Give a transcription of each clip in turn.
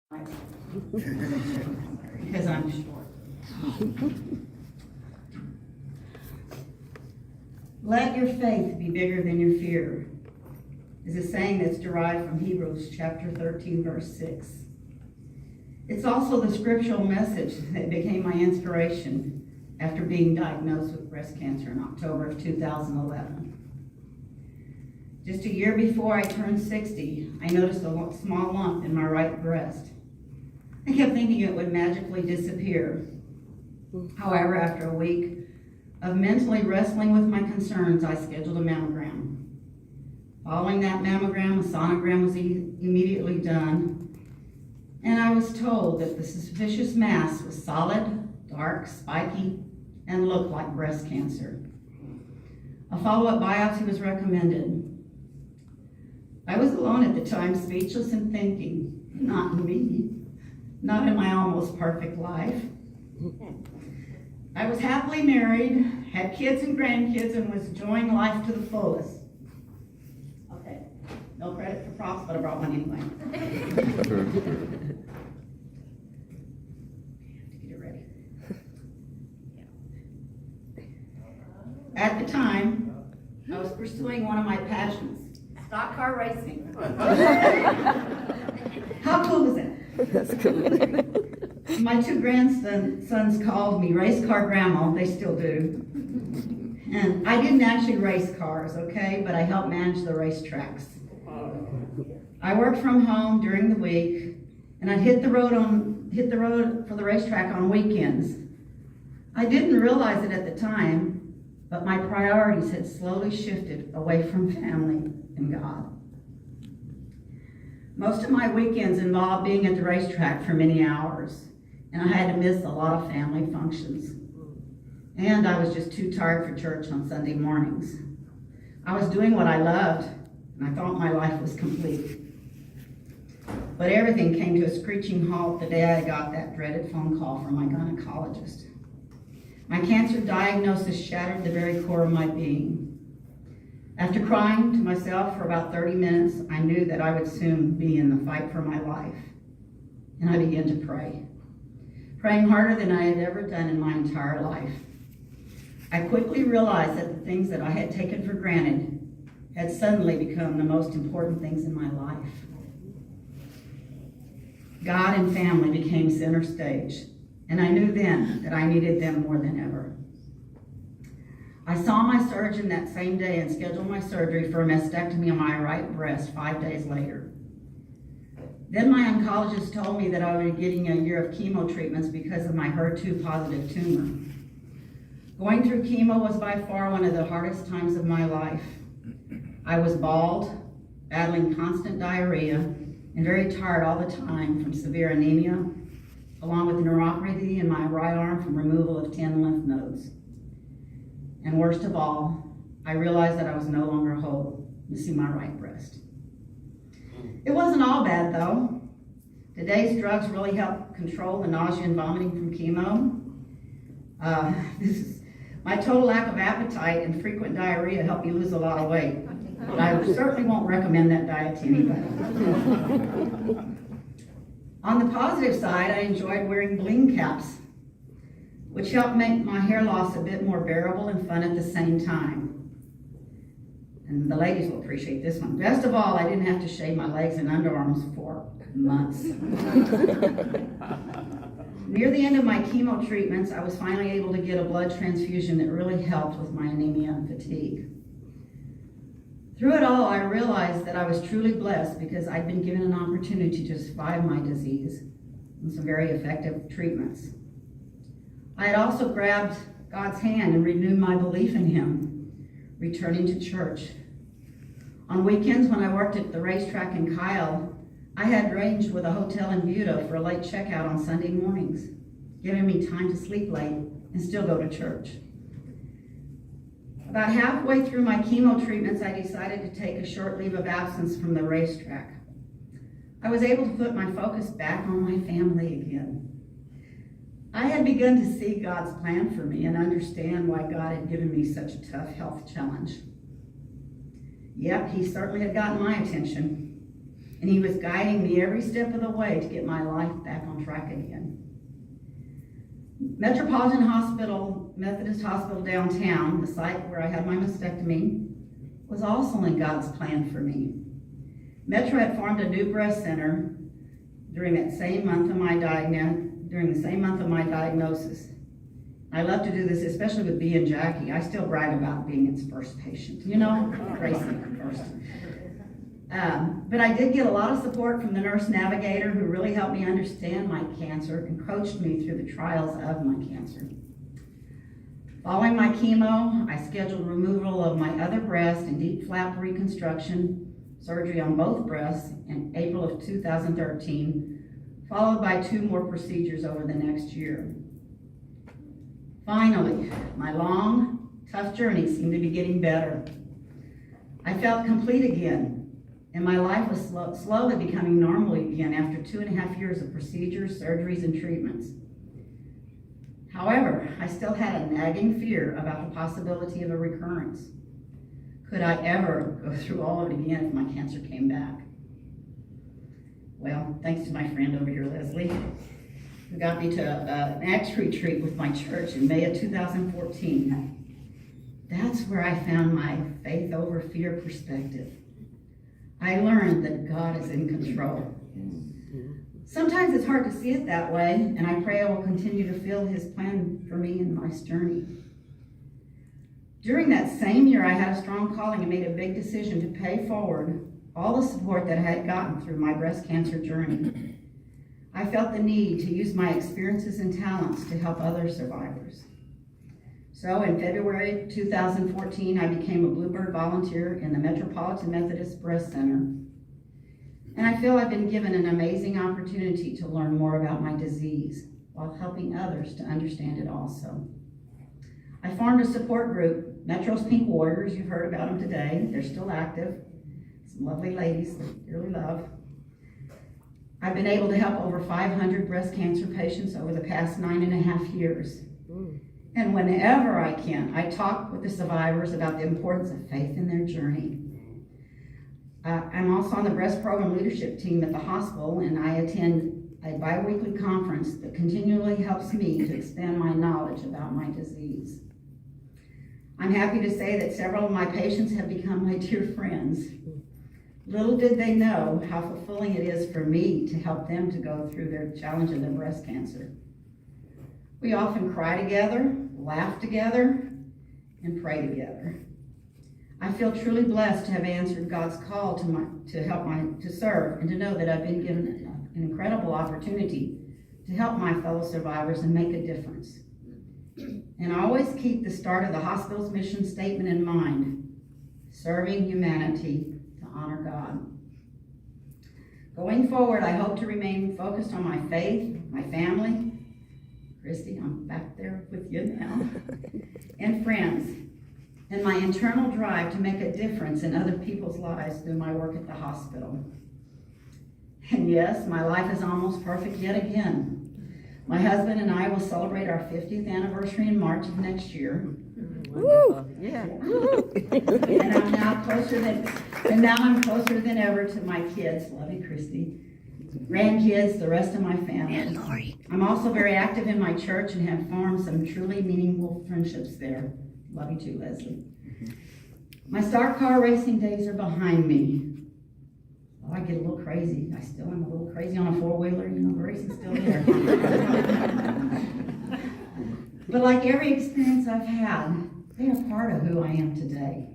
Because I'm short. Let your faith be bigger than your fear is a saying that's derived from Hebrews chapter 13, verse 6. It's also the scriptural message that became my inspiration after being diagnosed with breast cancer in October of 2011. Just a year before I turned 60, I noticed a small lump in my right breast. I kept thinking it would magically disappear. However, after a week of mentally wrestling with my concerns, I scheduled a mammogram. Following that mammogram, a sonogram was immediately done, and I was told that the suspicious mass was solid, dark, spiky, and looked like breast cancer. A follow-up biopsy was recommended. I was alone at the time, speechless and thinking, not me, not in my almost perfect life. I was happily married, had kids and grandkids, and was enjoying life to the fullest. Okay, no credit for props, but I brought one anyway. Have to get it ready. At the time, I was pursuing one of my passions, stock car racing. How cool was that? That's cool. My two grandsons called me race car grandma. They still do. And I didn't actually race cars, okay, but I helped manage the racetracks. I worked from home during the week, and I'd hit the road for the racetrack on weekends. I didn't realize it at the time, but my priorities had slowly shifted away from family and God. Most of my weekends involved being at the racetrack for many hours, and I had to miss a lot of family functions. And I was just too tired for church on Sunday mornings. I was doing what I loved, and I thought my life was complete. But everything came to a screeching halt the day I got that dreaded phone call from my gynecologist. My cancer diagnosis shattered the very core of my being. After crying to myself for about 30 minutes, I knew that I would soon be in the fight for my life. And I began to pray, praying harder than I had ever done in my entire life. I quickly realized that the things that I had taken for granted had suddenly become the most important things in my life. God and family became center stage, and I knew then that I needed them more than ever. I saw my surgeon that same day and scheduled my surgery for a mastectomy on my right breast 5 days later. Then my oncologist told me that I would be getting a year of chemo treatments because of my HER2 positive tumor. Going through chemo was by far one of the hardest times of my life. I was bald, battling constant diarrhea, and very tired all the time from severe anemia, along with neuropathy in my right arm from removal of 10 lymph nodes. And worst of all, I realized that I was no longer whole, missing my right breast. It wasn't all bad though. Today's drugs really help control the nausea and vomiting from chemo. My total lack of appetite and frequent diarrhea helped me lose a lot of weight. But I certainly won't recommend that diet to anybody. On the positive side, I enjoyed wearing bling caps, which helped make my hair loss a bit more bearable and fun at the same time. And the ladies will appreciate this one. Best of all, I didn't have to shave my legs and underarms for months. Near the end of my chemo treatments, I was finally able to get a blood transfusion that really helped with my anemia and fatigue. Through it all, I realized that I was truly blessed because I'd been given an opportunity to survive my disease and some very effective treatments. I had also grabbed God's hand and renewed my belief in Him, returning to church. On weekends when I worked at the racetrack in Kyle, I had arranged with a hotel in Buda for a late checkout on Sunday mornings, giving me time to sleep late and still go to church. About halfway through my chemo treatments, I decided to take a short leave of absence from the racetrack. I was able to put my focus back on my family again. I had begun to see God's plan for me and understand why God had given me such a tough health challenge. Yep, He certainly had gotten my attention. and he was guiding me every step of the way to get my life back on track again. Metropolitan Hospital, Methodist Hospital downtown, the site where I had my mastectomy, was also in God's plan for me. Metro had formed a new breast center during the same month of my diagnosis. I love to do this, especially with B and Jackie. I still brag about being its first patient. You know, Gracie first. But I did get a lot of support from the nurse navigator who really helped me understand my cancer and coached me through the trials of my cancer. Following my chemo, I scheduled removal of my other breast and deep flap reconstruction, surgery on both breasts in April of 2013, followed by 2 more procedures over the next year. Finally, my long, tough journey seemed to be getting better. I felt complete again, and my life was slowly becoming normal again after 2.5 years of procedures, surgeries, and treatments. However, I still had a nagging fear about the possibility of a recurrence. Could I ever go through all of it again if my cancer came back? Well, thanks to my friend over here, Leslie, who got me to an Acts retreat with my church in May of 2014. That's where I found my faith over fear perspective. I learned that God is in control. Sometimes it's hard to see it that way, and I pray I will continue to feel his plan for me in my journey. During that same year, I had a strong calling and made a big decision to pay forward all the support that I had gotten through my breast cancer journey. I felt the need to use my experiences and talents to help other survivors. So in February 2014, I became a Bluebird volunteer in the Metropolitan Methodist Breast Center. And I feel I've been given an amazing opportunity to learn more about my disease while helping others to understand it also. I formed a support group, Metro's Pink Warriors. You've heard about them today. They're still active. Some lovely ladies that I dearly love. I've been able to help over 500 breast cancer patients over the past 9.5 years. And whenever I can, I talk with the survivors about the importance of faith in their journey. I'm also on the breast program leadership team at the hospital, and I attend a bi-weekly conference that continually helps me to expand my knowledge about my disease. I'm happy to say that several of my patients have become my dear friends. Little did they know how fulfilling it is for me to help them to go through their challenge of their breast cancer. We often cry together, laugh together, and pray together. I feel truly blessed to have answered God's call to serve and to know that I've been given an incredible opportunity to help my fellow survivors and make a difference. And I always keep the start of the hospital's mission statement in mind: serving humanity to honor God. Going forward, I hope to remain focused on my faith, my family, Christy, I'm back there with you now, and friends, and my internal drive to make a difference in other people's lives through my work at the hospital. And yes, my life is almost perfect yet again. My husband and I will celebrate our 50th anniversary in March of next year. Woo! Yeah. And I'm closer than ever to my kids. Love you, Christy. Grandkids, the rest of my family. And Lori. I'm also very active in my church and have formed some truly meaningful friendships there. Love you too, Leslie. My stock car racing days are behind me. Oh, I get a little crazy. I still am a little crazy on a four-wheeler. You know, the racing's still there. But like every experience I've had, they are part of who I am today.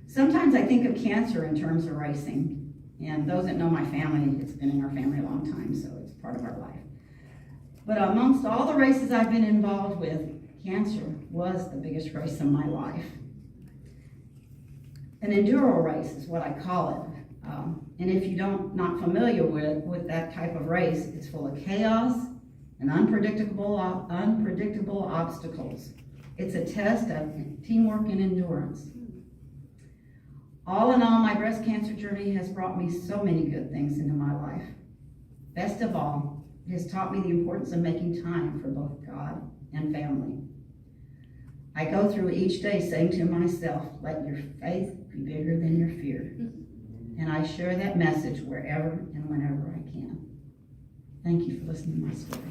Sometimes I think of cancer in terms of racing. And those that know my family, it's been in our family a long time, so it's part of our life. But amongst all the races I've been involved with, cancer was the biggest race of my life. An enduro race is what I call it. And if you're not familiar with that type of race, it's full of chaos and unpredictable obstacles. It's a test of teamwork and endurance. All in all, my breast cancer journey has brought me so many good things into my life. Best of all, it has taught me the importance of making time for both God and family. I go through each day saying to myself, let your faith be bigger than your fear. and I share that message wherever and whenever I can. Thank you for listening to my story.